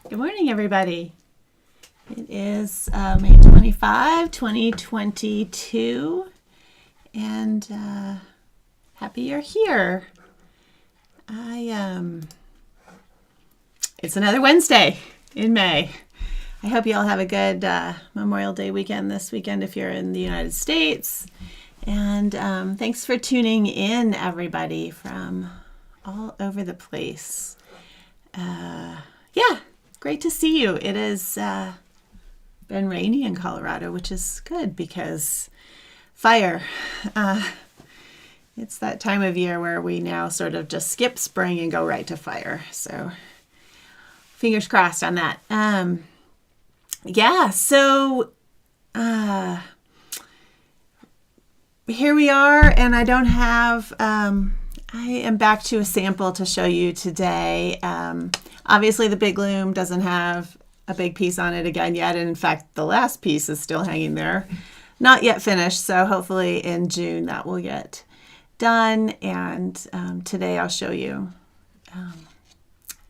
Good morning, everybody. It is May 25, 2022, and happy you're here. It's another Wednesday in May. I hope you all have a good Memorial Day weekend this weekend if you're in the United States. And thanks for tuning in, everybody, from all over the place. Great to see you. It has been rainy in Colorado, which is good because fire. It's that time of year where we now sort of just skip spring and go right to fire. So fingers crossed on that. So here we are, and I don't have, I am back to a sample to show you today. Obviously, the big loom doesn't have a big piece on it again yet. And in fact, the last piece is still hanging there, not yet finished. So hopefully in June that will get done. And today I'll show you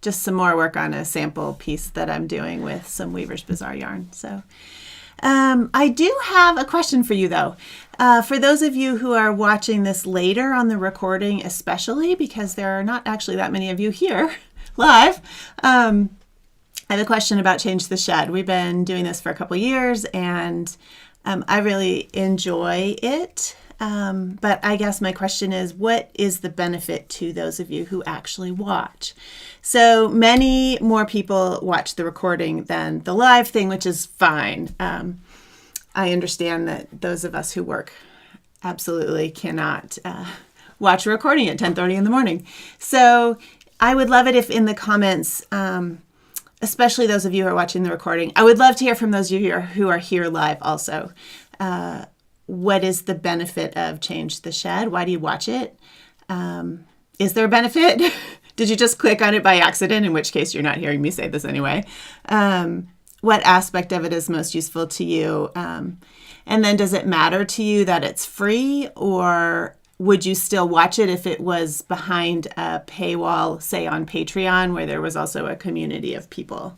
just some more work on a sample piece that I'm doing with some Weaver's Bazaar yarn. So I do have a question for you, though. For those of you who are watching this later on the recording, especially because there are not actually that many of you here live, I have a question about Change the Shed. We've been doing this for a couple years, and I really enjoy it. But I guess my question is, what is the benefit to those of you who actually watch? So many more people watch the recording than the live thing, which is fine. I understand that those of us who work absolutely cannot watch a recording at 10:30 in the morning. So I would love it if in the comments, especially those of you who are watching the recording, I would love to hear from those of you who are here live also. What is the benefit of Change the Shed? Why do you watch it? Is there a benefit? Did you just click on it by accident? In which case you're not hearing me say this anyway. What aspect of it is most useful to you? And then does it matter to you that it's free, or would you still watch it if it was behind a paywall, say on Patreon, where there was also a community of people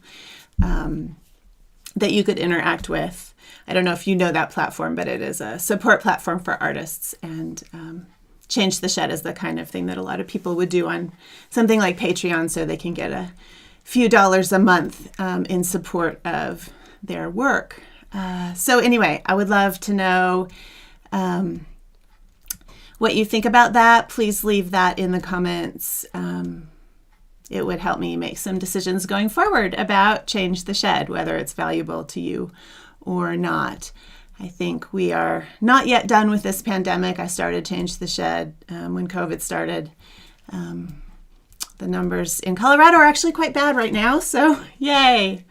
that you could interact with? I don't know if you know that platform, but it is a support platform for artists, and Change the Shed is the kind of thing that a lot of people would do on something like Patreon, so they can get a few dollars a month in support of their work. So anyway, I would love to know what you think about that. Please leave that in the comments. It would help me make some decisions going forward about Change the Shed, whether it's valuable to you or not. I think we are not yet done with this pandemic. I started Change the Shed when COVID started. The numbers in Colorado are actually quite bad right now, so yay.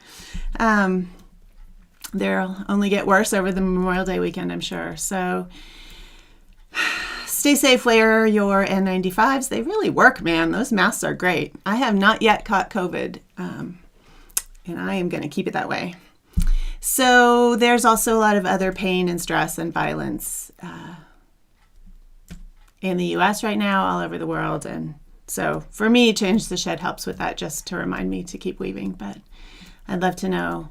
They'll only get worse over the Memorial Day weekend, I'm sure. So stay safe, wear your N95s. They really work, man. Those masks are great. I have not yet caught COVID, and I am going to keep it that way. So there's also a lot of other pain and stress and violence in the U.S. right now, all over the world. And so for me, Change the Shed helps with that, just to remind me to keep weaving. But I'd love to know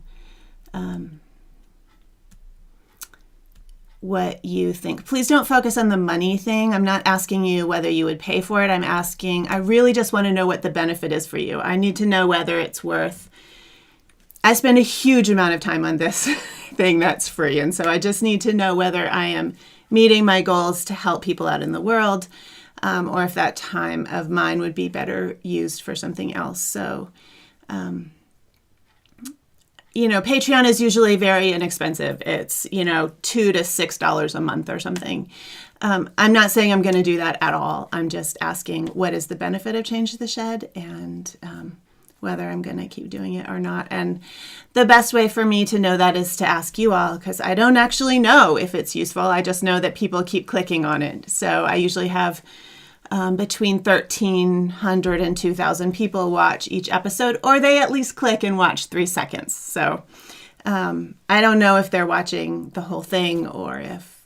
what you think. Please don't focus on the money thing. I'm not asking you whether you would pay for it. I really just want to know what the benefit is for you. I need to know whether it's worth. I spend a huge amount of time on this thing that's free. And so I just need to know whether I am meeting my goals to help people out in the world, or if that time of mine would be better used for something else. So, Patreon is usually very inexpensive. It's, $2 to $6 a month or something. I'm not saying I'm going to do that at all. I'm just asking what is the benefit of Change the Shed, and whether I'm going to keep doing it or not. And the best way for me to know that is to ask you all, because I don't actually know if it's useful. I just know that people keep clicking on it. So I usually have between 1,300 and 2,000 people watch each episode, or they at least click and watch 3 seconds. So I don't know if they're watching the whole thing or if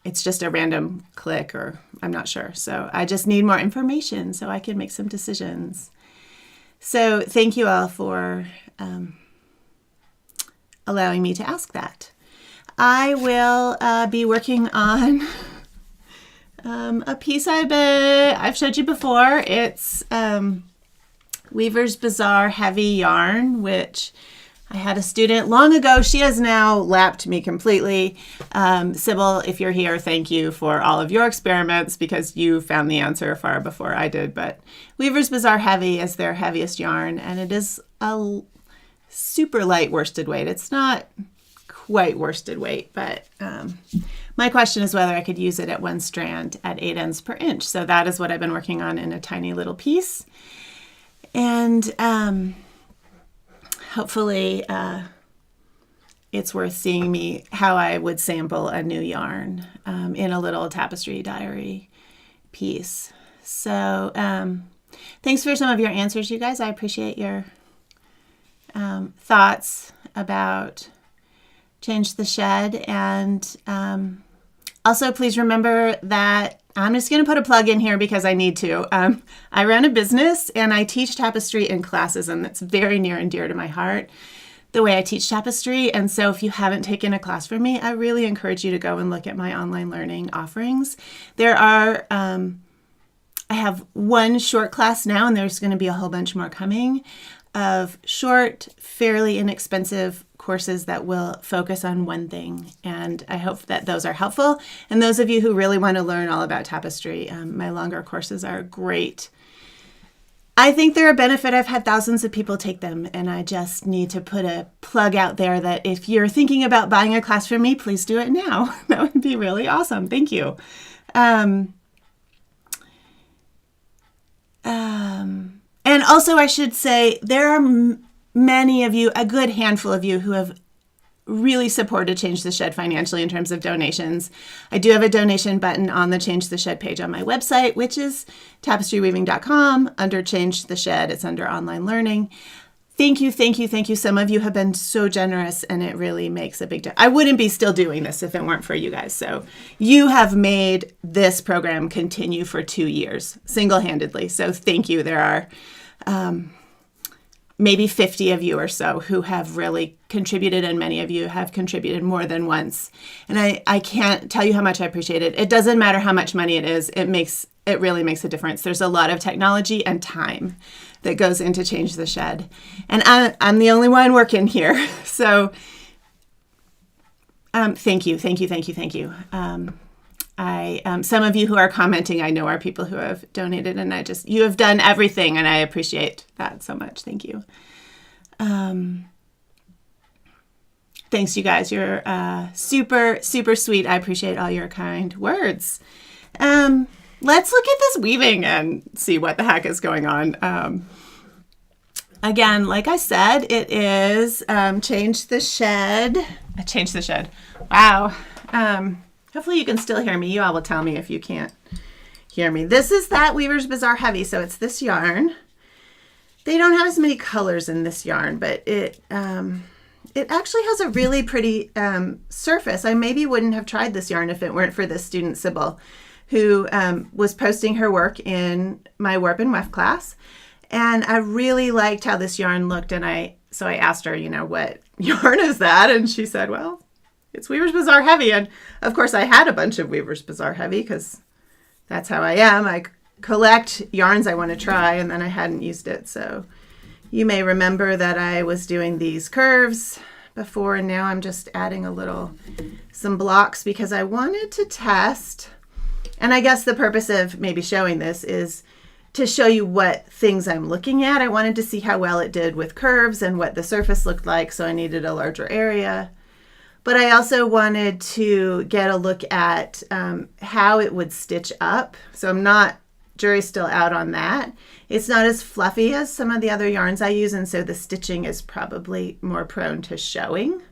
it's just a random click, or I'm not sure. So I just need more information so I can make some decisions. So thank you all for allowing me to ask that. I will be working on a piece I've showed you before. It's Weaver's Bazaar heavy yarn, which I had a student long ago. She has now lapped me completely. Sybil, if you're here, thank you for all of your experiments because you found the answer far before I did. But Weaver's Bazaar heavy is their heaviest yarn, and it is a super light worsted weight. It's not quite worsted weight, but my question is whether I could use it at one strand at 8 ends per inch. So that is what I've been working on in a tiny little piece. And hopefully it's worth seeing how I would sample a new yarn in a little tapestry diary piece. So thanks for some of your answers, you guys. I appreciate your thoughts about Change the Shed. And also, please remember that I'm just going to put a plug in here because I need to. I run a business and I teach tapestry in classes, and that's very near and dear to my heart, the way I teach tapestry. And so if you haven't taken a class from me, I really encourage you to go and look at my online learning offerings. There are, I have one short class now, and there's going to be a whole bunch more coming of short, fairly inexpensive courses that will focus on one thing. And I hope that those are helpful. And those of you who really want to learn all about tapestry, my longer courses are great. I think they're a benefit. I've had thousands of people take them, and I just need to put a plug out there that if you're thinking about buying a class from me, please do it now. That would be really awesome. Thank you. And also I should say there are many of you, a good handful of you, who have really supported Change the Shed financially in terms of donations. I do have a donation button on the Change the Shed page on my website, which is tapestryweaving.com. Under Change the Shed, it's under online learning. Thank you, thank you, thank you. Some of you have been so generous, and it really makes a big difference. I wouldn't be still doing this if it weren't for you guys. So you have made this program continue for 2 years single-handedly. So thank you. There are maybe 50 of you or so who have really contributed, and many of you have contributed more than once. And I can't tell you how much I appreciate it. It doesn't matter how much money it is. It really makes a difference. There's a lot of technology and time that goes into Change the Shed. And I'm the only one working here. So thank you, thank you, thank you, thank you. Some of you who are commenting, I know, are people who have donated, and you have done everything, and I appreciate that so much. Thank you. Thanks, you guys. You're super, super sweet. I appreciate all your kind words. Let's look at this weaving and see what the heck is going on. Again, like I said, it is Change the Shed. Change the Shed. Wow. Hopefully you can still hear me. You all will tell me if you can't hear me. This is that Weaver's Bazaar heavy. So it's this yarn. They don't have as many colors in this yarn, but it actually has a really pretty surface. I maybe wouldn't have tried this yarn if it weren't for this student, Sybil, who was posting her work in my Warp and Weft class. And I really liked how this yarn looked. And so I asked her, what yarn is that? And she said, well, it's Weaver's Bazaar heavy. And of course I had a bunch of Weaver's Bazaar heavy because that's how I am. I collect yarns I want to try, and then I hadn't used it. So you may remember that I was doing these curves before, and now I'm just adding some blocks because I wanted to test. And I guess the purpose of maybe showing this is to show you what things I'm looking at. I wanted to see how well it did with curves and what the surface looked like, so I needed a larger area. But I also wanted to get a look at how it would stitch up. So jury's still out on that. It's not as fluffy as some of the other yarns I use, and so the stitching is probably more prone to showing.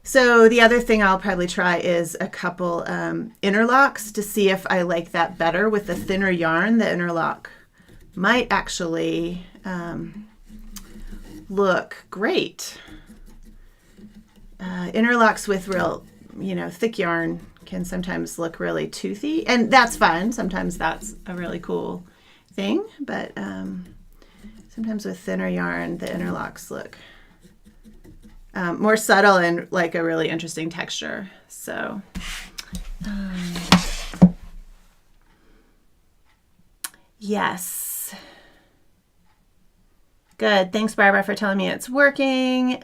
So the other thing I'll probably try is a couple interlocks to see if I like that better with the thinner yarn. The interlock might actually look great. Interlocks with real, thick yarn can sometimes look really toothy, and that's fun. Sometimes that's a really cool thing, but so Sometimes with thinner yarn, the interlocks look more subtle and like a really interesting texture. So, yes. Good. Thanks, Barbara, for telling me it's working.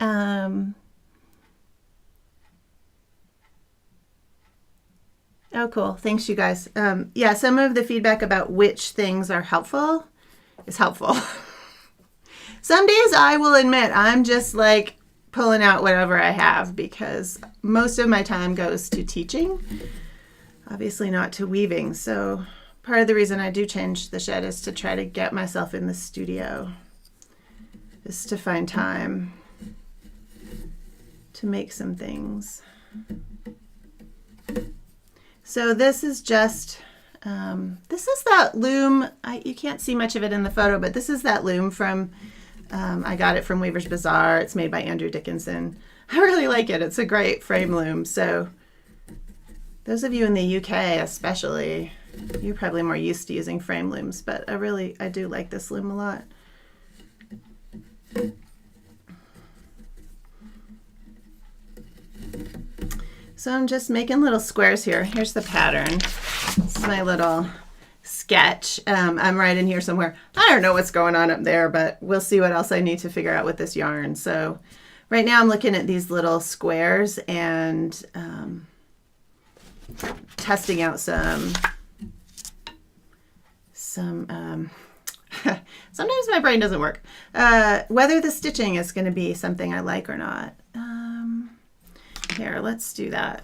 Oh, cool. Thanks, you guys. Yeah, some of the feedback about which things are helpful is helpful. Some days I will admit I'm just like pulling out whatever I have because most of my time goes to teaching, obviously not to weaving. So part of the reason I do change the shed is to try to get myself in the studio, is to find time to make some things. So this is just, this is that loom. You can't see much of it in the photo, but this is that loom from, I got it from Weaver's Bazaar. It's made by Andrew Dickinson. I really like it. It's a great frame loom. So those of you in the UK especially, you're probably more used to using frame looms, but I do like this loom a lot. So I'm just making little squares here. Here's the pattern. This is my little sketch. I'm right in here somewhere. I don't know what's going on up there, but we'll see what else I need to figure out with this yarn. So right now I'm looking at these little squares and testing out some sometimes my brain doesn't work. Whether the stitching is going to be something I like or not. Here, let's do that.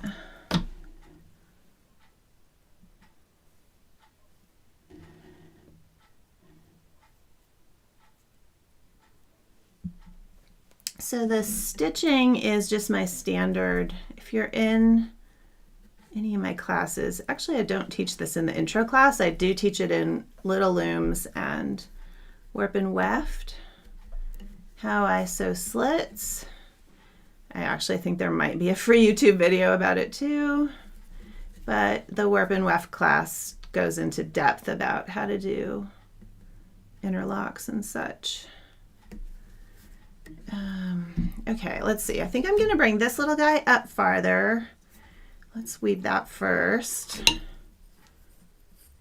So the stitching is just my standard. If you're in any of my classes, actually I don't teach this in the intro class. I do teach it in Little Looms and Warp and Weft, how I sew slits. I actually think there might be a free YouTube video about it too, but the Warp and Weft class goes into depth about how to do interlocks and such. Okay, let's see. I think I'm going to bring this little guy up farther. Let's weave that first.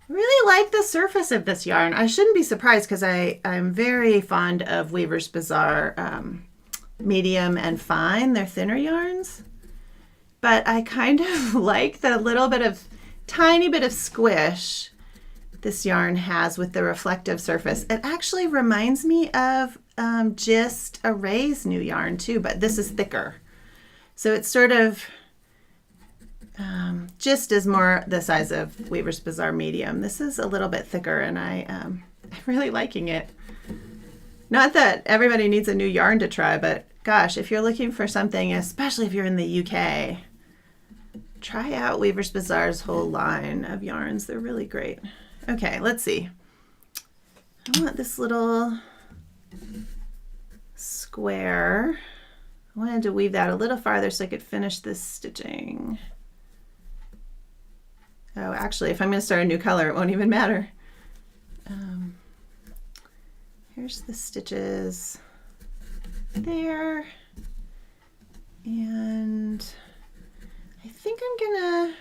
I really like the surface of this yarn. I shouldn't be surprised because I'm very fond of Weaver's Bazaar medium and fine. They're thinner yarns, but I kind of like the little bit of tiny bit of squish this yarn has with the reflective surface. It actually reminds me of just a Ray's new yarn too, but this is thicker. So it's sort of just is more the size of Weaver's Bazaar medium. This is a little bit thicker and I'm really liking it. Not that everybody needs a new yarn to try, but gosh, if you're looking for something, especially if you're in the UK, try out Weaver's Bazaar's whole line of yarns. They're really great. Okay, let's see. I want this little square. I wanted to weave that a little farther so I could finish this stitching. Oh, actually, if I'm going to start a new color, it won't even matter. Here's the stitches there. And I think I'm going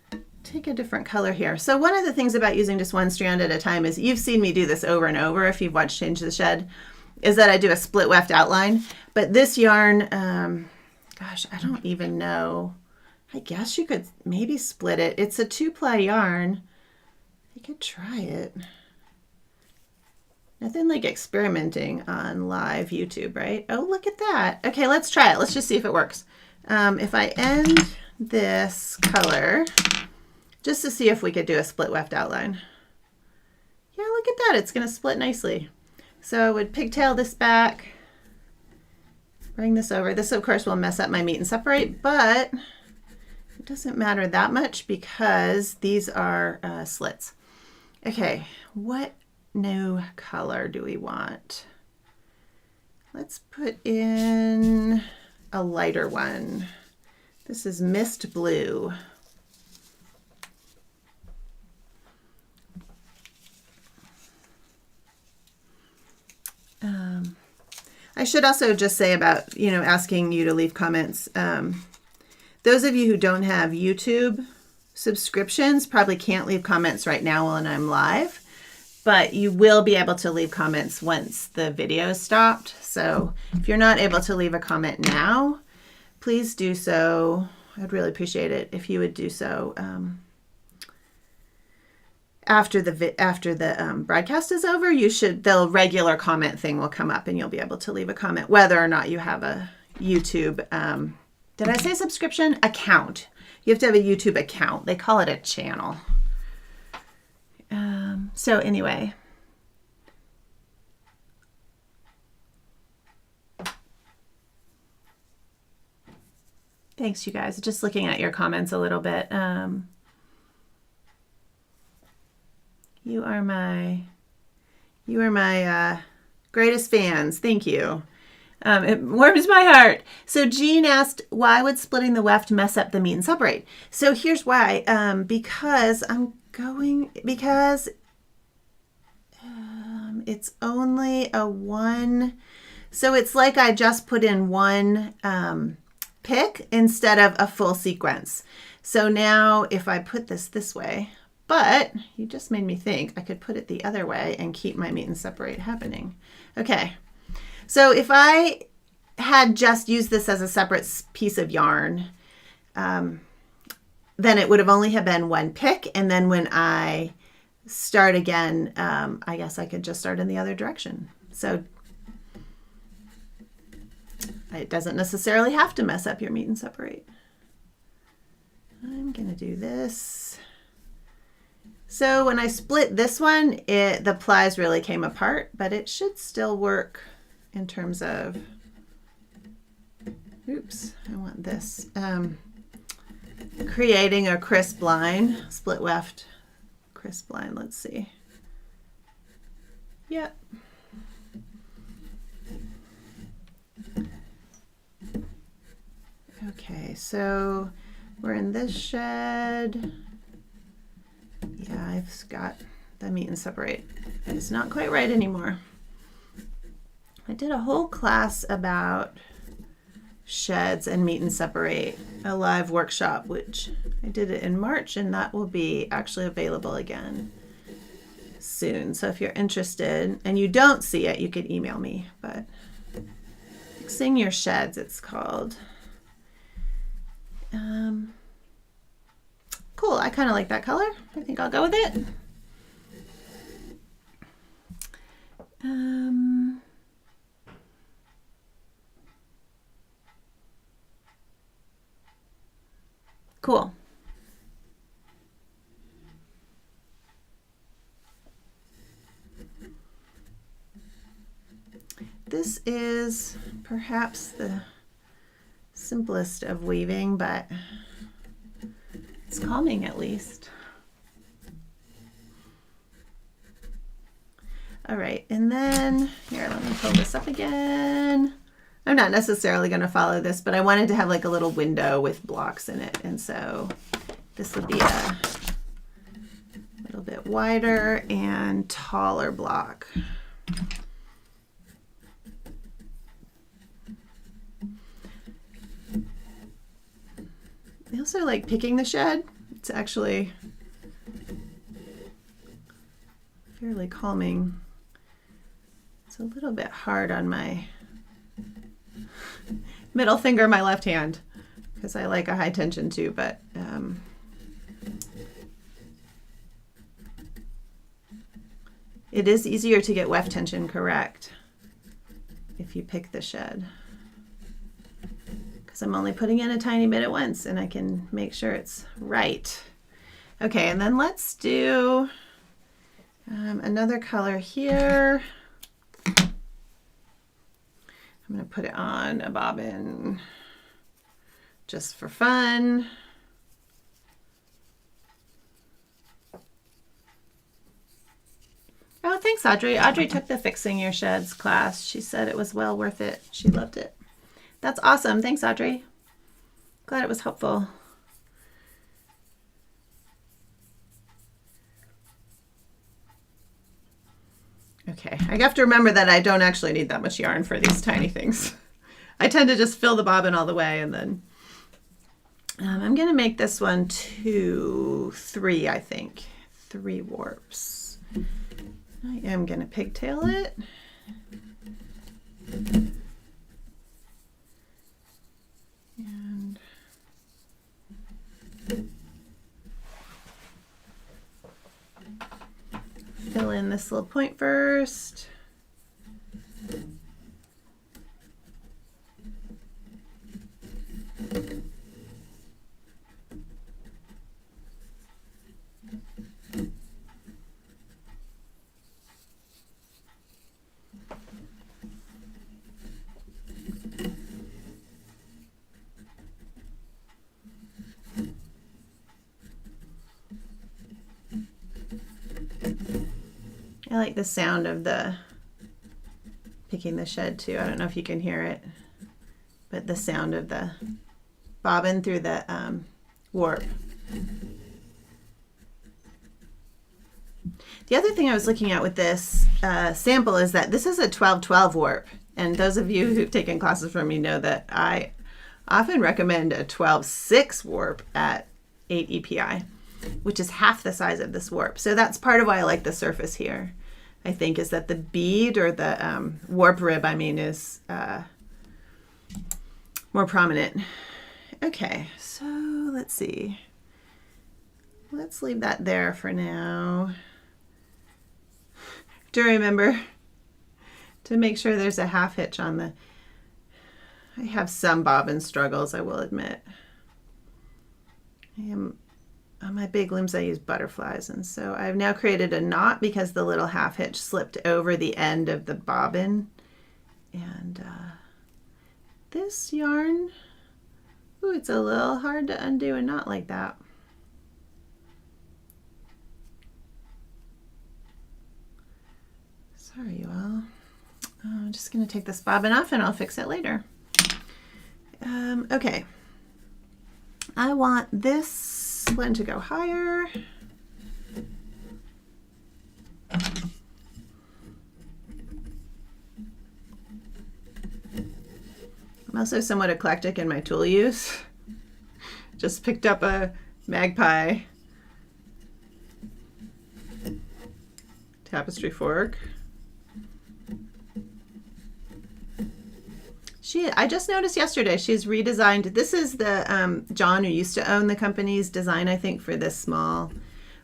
to take a different color here. So one of the things about using just one strand at a time is, you've seen me do this over and over if you've watched Change the Shed, is that I do a split weft outline. But this yarn, gosh, I don't even know. I guess you could maybe split it. It's a 2-ply yarn. I could try it. Nothing like experimenting on live YouTube, right? Oh, look at that. Okay, let's try it. Let's just see if it works. If I end this color, just to see if we could do a split weft outline. Yeah, look at that. It's going to split nicely. So I would pigtail this back, bring this over. This, of course, will mess up my meet and separate, but it doesn't matter that much because these are slits. Okay, what new color do we want? Let's put in a lighter one. This is Mist Blue. I should also just say about, asking you to leave comments. Those of you who don't have YouTube subscriptions probably can't leave comments right now when I'm live, but you will be able to leave comments once the video is stopped. So if you're not able to leave a comment now, please do so. I'd really appreciate it if you would do so after the broadcast is over. The regular comment thing will come up and you'll be able to leave a comment whether or not you have a YouTube, did I say subscription? Account. You have to have a YouTube account. They call it a channel. So anyway. Thanks, you guys. Just looking at your comments a little bit. You are my greatest fans. Thank you. It warms my heart. So Jean asked, why would splitting the weft mess up the meet and separate? So here's why. Because it's only a one. So it's like I just put in one pick instead of a full sequence. So now if I put this way, but you just made me think I could put it the other way and keep my meet and separate happening. Okay. So if I had just used this as a separate piece of yarn, then it would have only have been one pick. And then when I start again, I guess I could just start in the other direction. So it doesn't necessarily have to mess up your meet and separate. I'm going to do this. So when I split this one, the plies really came apart, but it should still work in terms of, oops, I want this, creating a crisp line, split weft, crisp line, let's see. Yep. Okay, so we're in this shed. Yeah, I've got the meet and separate. It's not quite right anymore. I did a whole class about sheds and meet and separate, a live workshop, which I did it in March, and that will be actually available again soon. So if you're interested and you don't see it, you could email me. But Fixing Your Sheds, it's called. Cool, I kind of like that color. I think I'll go with it. Cool. This is perhaps the simplest of weaving, but it's calming at least. All right, and then here, let me pull this up again. I'm not necessarily going to follow this, but I wanted to have like a little window with blocks in it. And so this would be a little bit wider and taller block. I also like picking the shed. It's actually fairly calming. It's a little bit hard on my middle finger, my left hand, because I like a high tension too, but it is easier to get weft tension correct if you pick the shed, because I'm only putting in a tiny bit at once and I can make sure it's right. Okay, and then let's do another color here. I'm going to put it on a bobbin just for fun. Oh, thanks, Audrey. Audrey took the Fixing Your Sheds class. She said it was well worth it. She loved it. That's awesome. Thanks, Audrey. Glad it was helpful. Okay, I have to remember that I don't actually need that much yarn for these tiny things. I tend to just fill the bobbin all the way, and then I'm going to make this one 3, I think. 3 warps. I am going to pigtail it. And fill in this little point first. I like the sound of the picking the shed too. I don't know if you can hear it, but the sound of the bobbin through the warp. The other thing I was looking at with this sample is that this is a 12-12 warp. And those of you who've taken classes from me know that I often recommend a 12-6 warp at 8 EPI, which is half the size of this warp. So that's part of why I like the surface here, I think, is that the bead, or the warp rib, I mean, is more prominent. Okay, so let's see. Let's leave that there for now. Do remember to make sure there's a half hitch on the... I have some bobbin struggles, I will admit. On my big looms I use butterflies, and so I've now created a knot because the little half hitch slipped over the end of the bobbin. And this yarn, ooh, it's a little hard to undo a knot like that. Sorry, you all. I'm just going to take this bobbin off and I'll fix it later. Okay. I want this one to go higher. I'm also somewhat eclectic in my tool use. Just picked up a Magpie tapestry fork. I just noticed yesterday she's redesigned. This is the John, who used to own the company's design, I think, for this small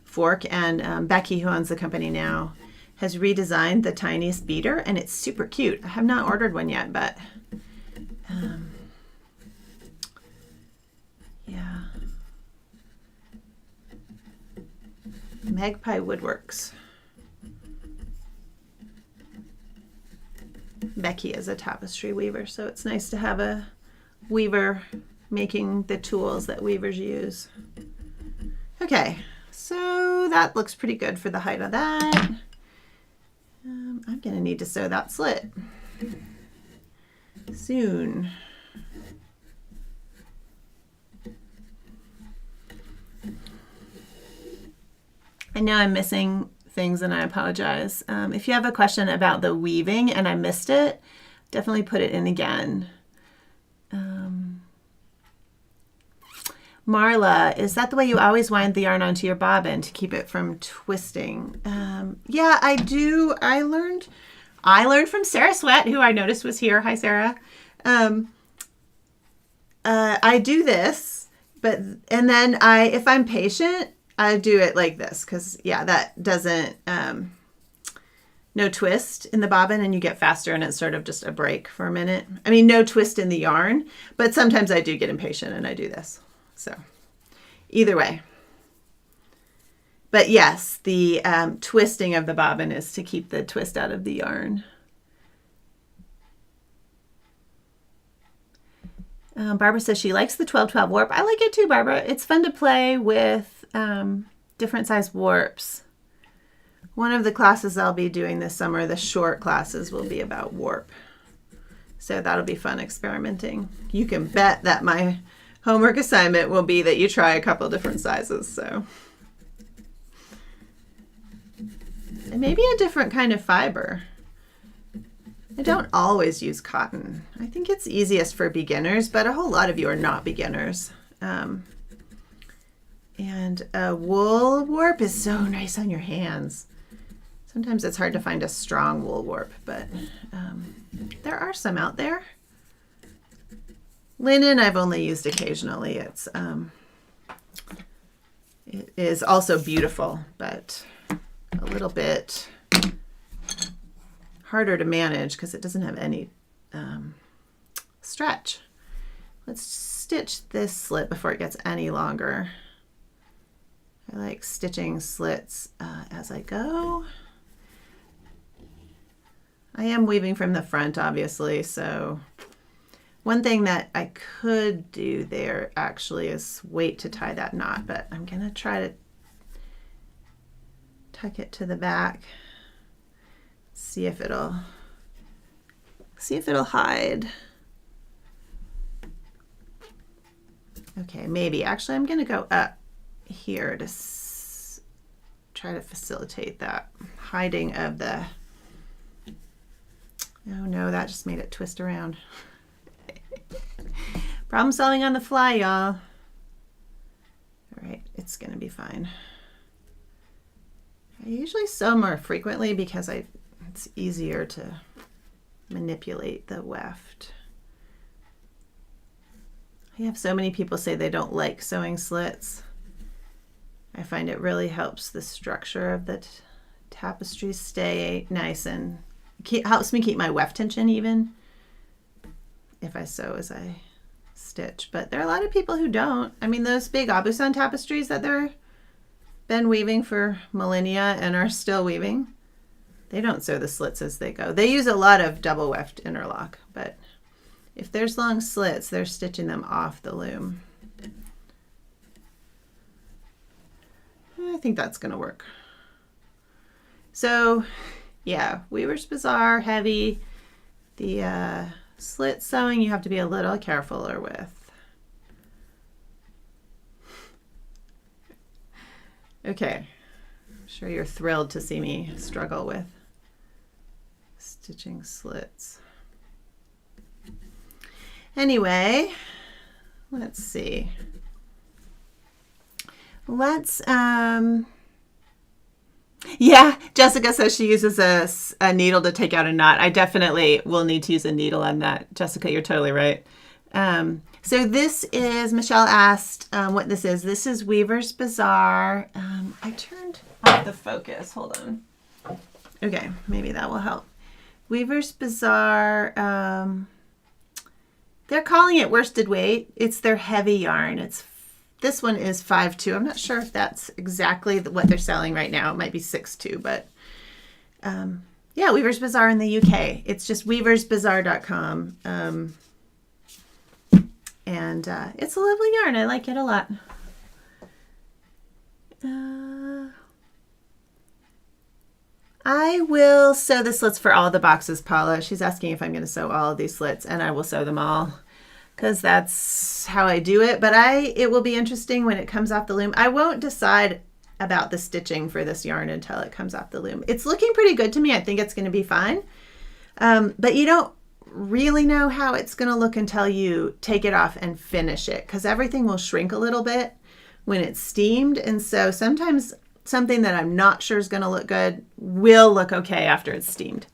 fork, and Becky, who owns the company now, has redesigned the tiniest beater, and it's super cute. I have not ordered one yet, but yeah. Magpie Woodworks. Becky is a tapestry weaver, so it's nice to have a weaver making the tools that weavers use. Okay, so that looks pretty good for the height of that. I'm going to need to sew that slit soon. I know I'm missing things and I apologize. If you have a question about the weaving and I missed it, definitely put it in again. Marla, is that the way you always wind the yarn onto your bobbin to keep it from twisting? Yeah, I do. I learned from Sarah Sweat, who I noticed was here. Hi, Sarah. I do this, and then if I'm patient, I do it like this, because yeah, that doesn't, no twist in the bobbin, and you get faster, and it's sort of just a break for a minute. I mean, no twist in the yarn, but sometimes I do get impatient and I do this. So either way. But yes, the twisting of the bobbin is to keep the twist out of the yarn. Barbara says she likes the 12-12 warp. I like it too, Barbara. It's fun to play with different size warps. One of the classes I'll be doing this summer, the short classes, will be about warp. So that'll be fun experimenting. You can bet that my homework assignment will be that you try a couple different sizes. So maybe a different kind of fiber. I don't always use cotton. I think it's easiest for beginners, but a whole lot of you are not beginners. And a wool warp is so nice on your hands. Sometimes it's hard to find a strong wool warp, but there are some out there. Linen I've only used occasionally. It is also beautiful, but a little bit harder to manage because it doesn't have any stretch. Let's stitch this slit before it gets any longer. I like stitching slits as I go. I am weaving from the front, obviously, so one thing that I could do there actually is wait to tie that knot, but I'm gonna try to tuck it to the back, see if it'll hide. Okay, maybe. Actually, I'm gonna go up here to try to facilitate that hiding of the, oh no, that just made it twist around. Problem solving on the fly, y'all. All right, it's gonna be fine. I usually sew more frequently because it's easier to manipulate the weft. I have so many people say they don't like sewing slits. I find it really helps the structure of the tapestry stay nice and helps me keep my weft tension even if I sew as I stitch. But there are a lot of people who don't. I mean, those big Abusan tapestries that they've been weaving for millennia and are still weaving, they don't sew the slits as they go. They use a lot of double weft interlock, but if there's long slits, they're stitching them off the loom. I think that's going to work. So yeah, Weaver's Bazaar, heavy. The slit sewing you have to be a little carefuler with. Okay, I'm sure you're thrilled to see me struggle with stitching slits. Anyway, let's see. Yeah, Jessica says she uses a needle to take out a knot. I definitely will need to use a needle on that. Jessica, you're totally right. So this is, Michelle asked what this is. This is Weaver's Bazaar. I turned off the focus. Hold on. Okay, maybe that will help. Weaver's Bazaar. They're calling it worsted weight. It's their heavy yarn. This one is 5.2. I'm not sure if that's exactly what they're selling right now. It might be 6.2, but yeah, Weaver's Bazaar in the UK. It's just weaversbazaar.com. And it's a lovely yarn. I like it a lot. I will sew the slits for all the boxes, Paula. She's asking if I'm going to sew all of these slits, and I will sew them all because that's how I do it. But it will be interesting when it comes off the loom. I won't decide about the stitching for this yarn until it comes off the loom. It's looking pretty good to me. I think it's going to be fine. But you don't really know how it's going to look until you take it off and finish it, because everything will shrink a little bit when it's steamed. And so sometimes something that I'm not sure is going to look good will look okay after it's steamed.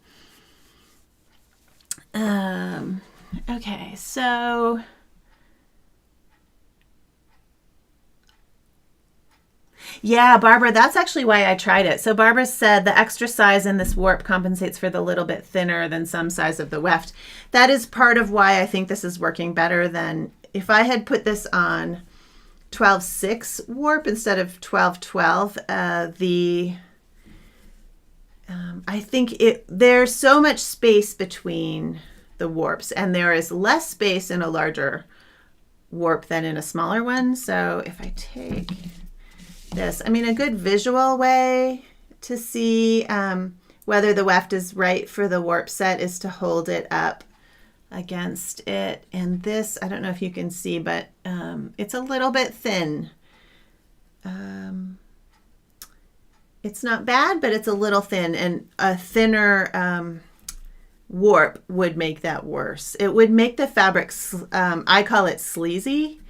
Okay, so yeah, Barbara, that's actually why I tried it. So Barbara said the extra size in this warp compensates for the little bit thinner than some size of the weft. That is part of why I think this is working better than if I had put this on 12.6 warp instead of 12.12. I think there's so much space between the warps, and there is less space in a larger warp than in a smaller one. So if I take this, I mean, a good visual way to see whether the weft is right for the warp set is to hold it up against it. And this, I don't know if you can see, but it's a little bit thin. it's not bad, but it's a little thin, and a thinner warp would make that worse. It would make the fabric, I call it sleazy,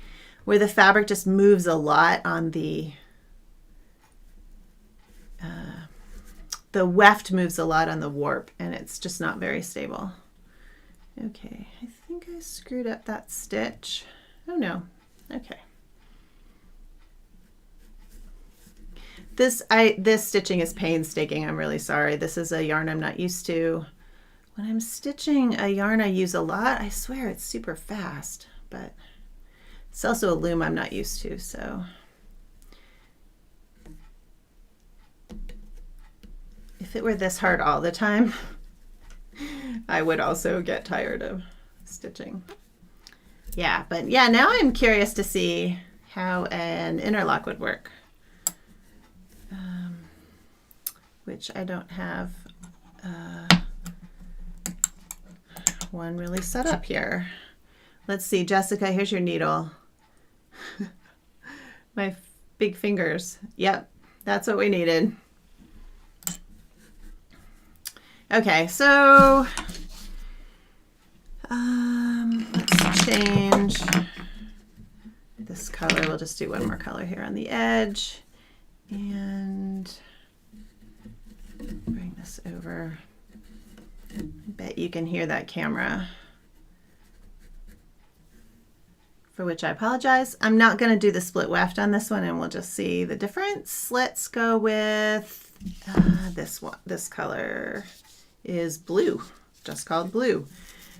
where the fabric just moves a lot on the weft moves a lot on the warp, and it's just not very stable. Okay, I think I screwed up that stitch. Oh no, okay. This stitching is painstaking. I'm really sorry. This is a yarn I'm not used to. When I'm stitching a yarn I use a lot, I swear it's super fast, but it's also a loom I'm not used to, so. If it were this hard all the time, I would also get tired of stitching. Yeah, but yeah, now I'm curious to see how an interlock would work, which I don't have one really set up here. Let's see, Jessica, here's your needle. My big fingers. Yep, that's what we needed. Okay, so let's change this color. We'll just do one more color here on the edge and bring this over. I bet you can hear that camera, for which I apologize. I'm not going to do the split weft on this one, and we'll just see the difference. Let's go with this one. This color is blue, just called blue.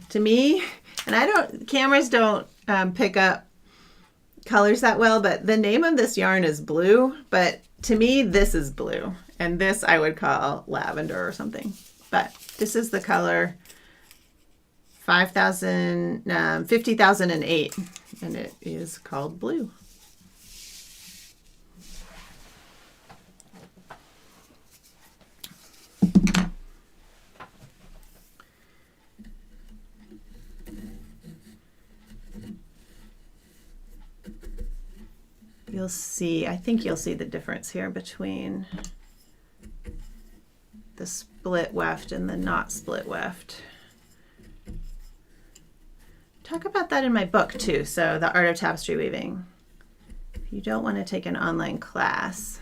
To me, and cameras don't pick up colors that well, but the name of this yarn is blue, but to me, this is blue, and this I would call lavender or something. But this is the color 50,008, and it is called blue. You'll see, I think you'll see the difference here between the split weft and the not split weft. Talk about that in my book too, so the Art of Tapestry Weaving. If you don't want to take an online class,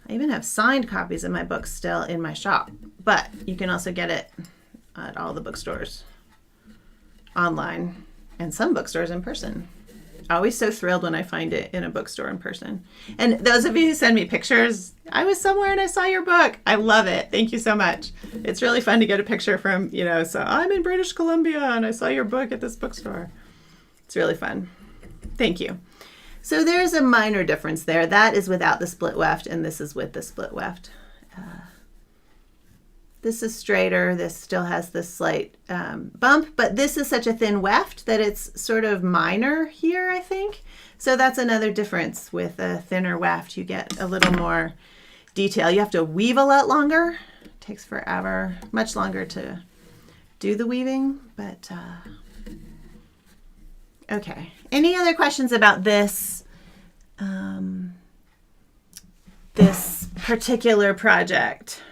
I even have signed copies of my book still in my shop, but you can also get it at all the bookstores online and some bookstores in person. Always so thrilled when I find it in a bookstore in person. And those of you who send me pictures, I was somewhere and I saw your book. I love it. Thank you so much. It's really fun to get a picture from, so I'm in British Columbia and I saw your book at this bookstore. It's really fun. Thank you. So there's a minor difference there. That is without the split weft, and this is with the split weft. This is straighter. This still has this slight bump, but this is such a thin weft that it's sort of minor here, I think. So that's another difference. With a thinner weft, you get a little more detail. You have to weave a lot longer. It takes forever, much longer to do the weaving, but okay. Any other questions about this, this particular project?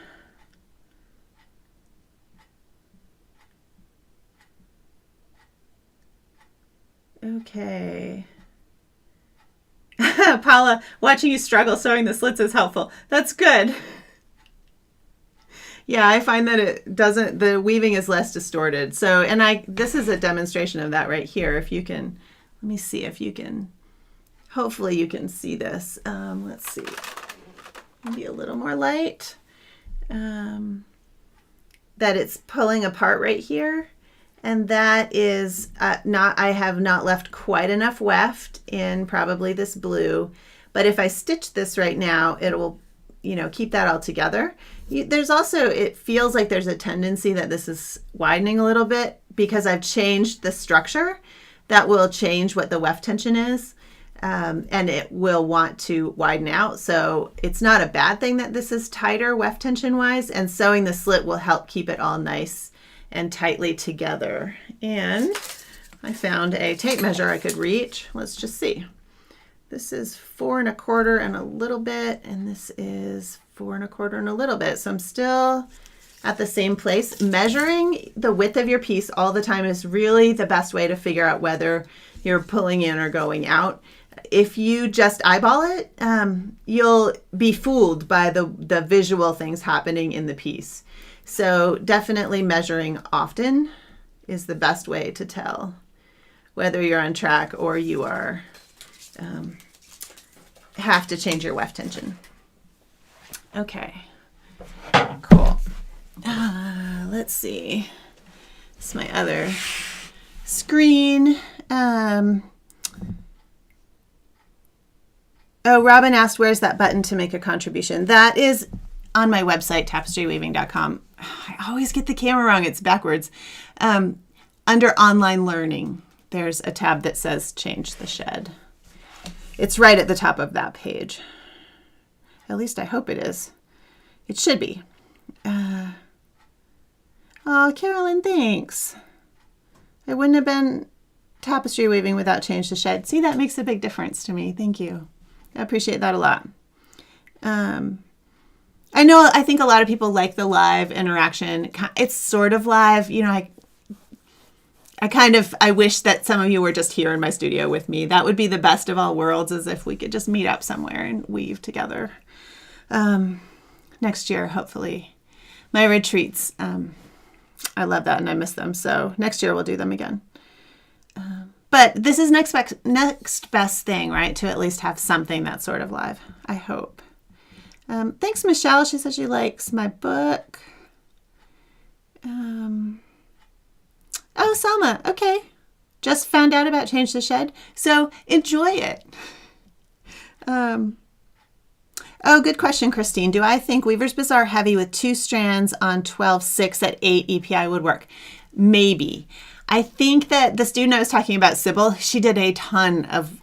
Okay. Paula, watching you struggle sewing the slits is helpful. That's good. Yeah, I find that the weaving is less distorted. So, and this is a demonstration of that right here. If you can, let me see if you can, hopefully you can see this. Let's see, maybe a little more light. That it's pulling apart right here. And that is I have not left quite enough weft in probably this blue, but if I stitch this right now, it will, keep that all together. There's also, it feels like there's a tendency that this is widening a little bit because I've changed the structure. That will change what the weft tension is, and it will want to widen out. So it's not a bad thing that this is tighter weft tension wise, and sewing the slit will help keep it all nice and tightly together. And I found a tape measure I could reach. Let's just see. This is 4 1/4 and a little bit, and this is 4 1/4 and a little bit. So I'm still at the same place. Measuring the width of your piece all the time is really the best way to figure out whether you're pulling in or going out. If you just eyeball it, you'll be fooled by the visual things happening in the piece. So definitely measuring often is the best way to tell whether you're on track or you are have to change your weft tension. Okay, cool. Let's see. This is my other screen. Oh, Robin asked, where's that button to make a contribution? That is on my website, tapestryweaving.com. I always get the camera wrong. It's backwards. Under online learning, there's a tab that says change the shed. It's right at the top of that page. At least I hope it is. It should be. Oh, Carolyn, thanks. It wouldn't have been tapestry weaving without change the shed. See, that makes a big difference to me. Thank you. I appreciate that a lot. I think a lot of people like the live interaction. It's sort of live. You know, I wish that some of you were just here in my studio with me. That would be the best of all worlds, as if we could just meet up somewhere and weave together. Next year, hopefully. My retreats, I love that and I miss them. So next year we'll do them again. But this is next best thing, right? To at least have something that's sort of live, I hope. Thanks, Michelle. She says she likes my book. Oh, Selma. Okay. Just found out about Change the Shed. So enjoy it. Oh, good question, Christine. Do I think Weaver's Bazaar heavy with 2 strands on 12/6 at 8 EPI would work? Maybe. I think that the student I was talking about, Sybil, she did a ton of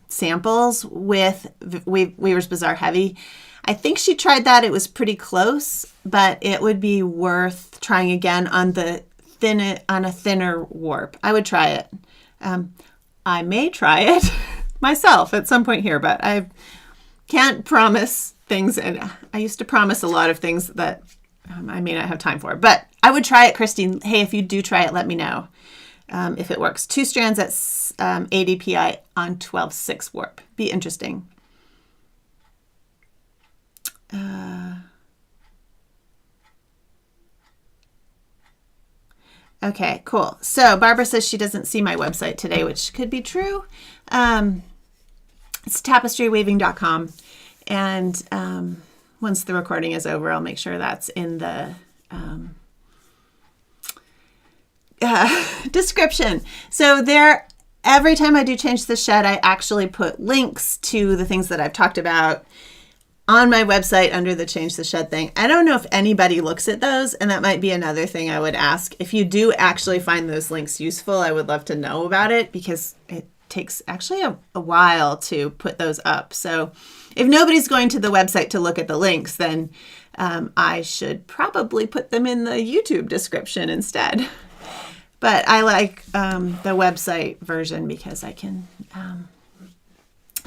samples with Weaver's Bazaar heavy. I think she tried that. It was pretty close, but it would be worth trying again on a thinner warp. I would try it. I may try it myself at some point here, but I can't promise things. And I used to promise a lot of things that I may not have time for, but I would try it, Christine. Hey, if you do try it, let me know if it works. 2 strands at 8 EPI on 12/6 warp. Be interesting. Okay, cool. So Barbara says she doesn't see my website today, which could be true. It's tapestryweaving.com. And once the recording is over, I'll make sure that's in the description. So every time I do Change the Shed, I actually put links to the things that I've talked about on my website under the Change the Shed thing. I don't know if anybody looks at those, and that might be another thing I would ask. If you do actually find those links useful, I would love to know about it, because it takes actually a while to put those up. So if nobody's going to the website to look at the links, then I should probably put them in the YouTube description instead. But I like the website version because I can,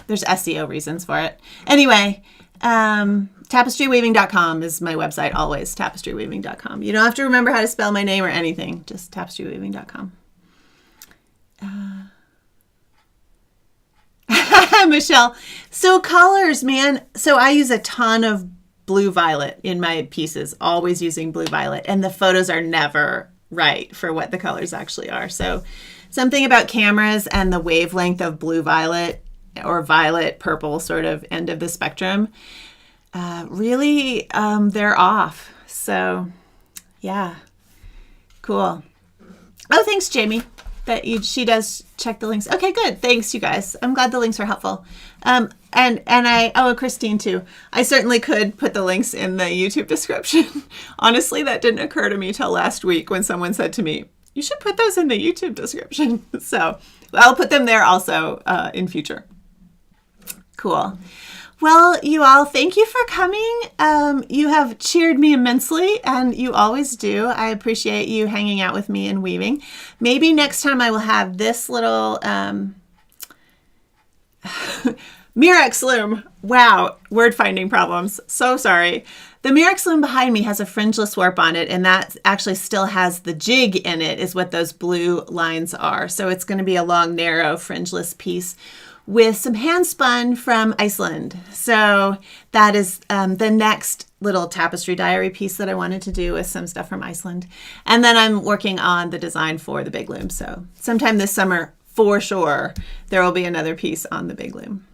there's SEO reasons for it. Anyway, tapestryweaving.com is my website, always tapestryweaving.com. You don't have to remember how to spell my name or anything, just tapestryweaving.com. Michelle. So colors, man. So I use a ton of blue violet in my pieces, always using blue violet, and the photos are never right for what the colors actually are. So something about cameras and the wavelength of blue violet or violet purple sort of end of the spectrum, really they're off. So yeah, cool. Oh, thanks, Jamie. She does check the links. Okay, good. Thanks, you guys. I'm glad the links are helpful. And Christine too. I certainly could put the links in the YouTube description. Honestly, that didn't occur to me till last week when someone said to me, you should put those in the YouTube description. So I'll put them there also in future. Cool. Well, you all, thank you for coming. You have cheered me immensely, and you always do. I appreciate you hanging out with me and weaving. Maybe next time I will have this little Murex loom. Wow, word finding problems. So sorry. The Murex loom behind me has a fringeless warp on it, and that actually still has the jig in it, is what those blue lines are. So it's going to be a long, narrow, fringeless piece with some hand spun from Iceland. So that is the next little tapestry diary piece that I wanted to do with some stuff from Iceland. And then I'm working on the design for the big loom. So sometime this summer, for sure, there will be another piece on the big loom.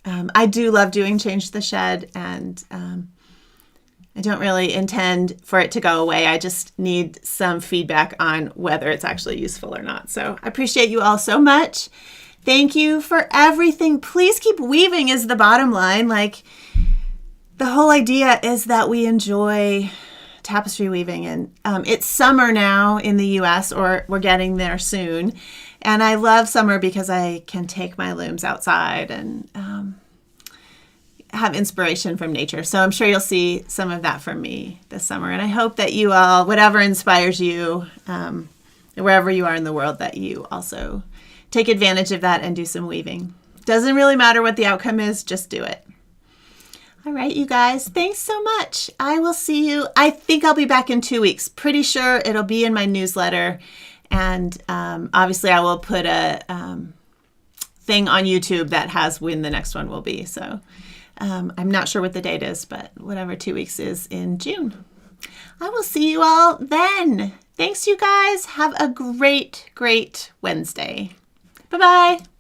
I do love doing Change the Shed, and I don't really intend for it to go away. I just need some feedback on whether it's actually useful or not. So I appreciate you all so much. Thank you for everything. Please keep weaving is the bottom line. Like, the whole idea is that we enjoy tapestry weaving, and it's summer now in the US, or we're getting there soon. And I love summer because I can take my looms outside and have inspiration from nature. So I'm sure you'll see some of that from me this summer. And I hope that you all, whatever inspires you, wherever you are in the world, that you also take advantage of that and do some weaving. Doesn't really matter what the outcome is, just do it. All right, you guys, thanks so much. I will see you. I think I'll be back in 2 weeks. Pretty sure it'll be in my newsletter. And obviously I will put a thing on YouTube that has when the next one will be. So I'm not sure what the date is, but whatever 2 weeks is in June. I will see you all then. Thanks, you guys. Have a great, great Wednesday. Bye-bye.